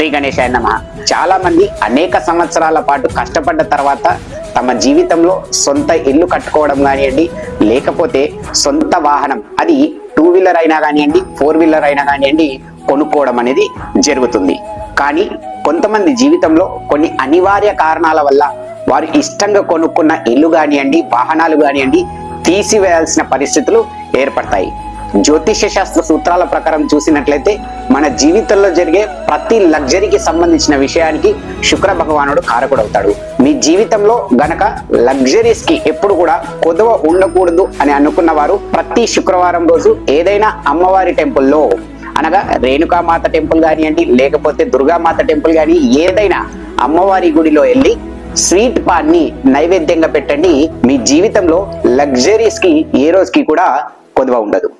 శ్రీ గణేశాయ నమః. చాలా మంది అనేక సంవత్సరాల పాటు కష్టపడ్డ తర్వాత తమ జీవితంలో సొంత ఇల్లు కట్టుకోవడం కానివ్వండి, లేకపోతే సొంత వాహనం, అది 2 వీలర్ అయినా కానివ్వండి, 4 వీలర్ అయినా కానివ్వండి, కొనుక్కోవడం అనేది జరుగుతుంది. కానీ కొంతమంది జీవితంలో కొన్ని అనివార్య కారణాల వల్ల వారు ఇష్టంగా కొనుక్కున్న ఇల్లు కానివ్వండి, వాహనాలు కానివ్వండి తీసివేయాల్సిన పరిస్థితులు ఏర్పడతాయి. జ్యోతిష్య శాస్త్ర సూత్రాల ప్రకారం చూసినట్లయితే మన జీవితంలో జరిగే ప్రతి లగ్జరీకి సంబంధించిన విషయానికి శుక్ర భగవానుడు కారకుడవుతాడు. మీ జీవితంలో గనక లగ్జరీస్ కి ఎప్పుడు కూడా కొదవ ఉండకూడదు అని అనుకున్న వారు ప్రతి శుక్రవారం రోజు ఏదైనా అమ్మవారి టెంపుల్లో, అనగా రేణుకామాత టెంపుల్ కానివ్వండి, లేకపోతే దుర్గామాత టెంపుల్ కానీ ఏదైనా అమ్మవారి గుడిలో వెళ్ళి స్వీట్ పాన్ ని నైవేద్యంగా పెట్టండి. మీ జీవితంలో లగ్జరీస్ కి ఏ రోజుకి కూడా కొదవ ఉండదు.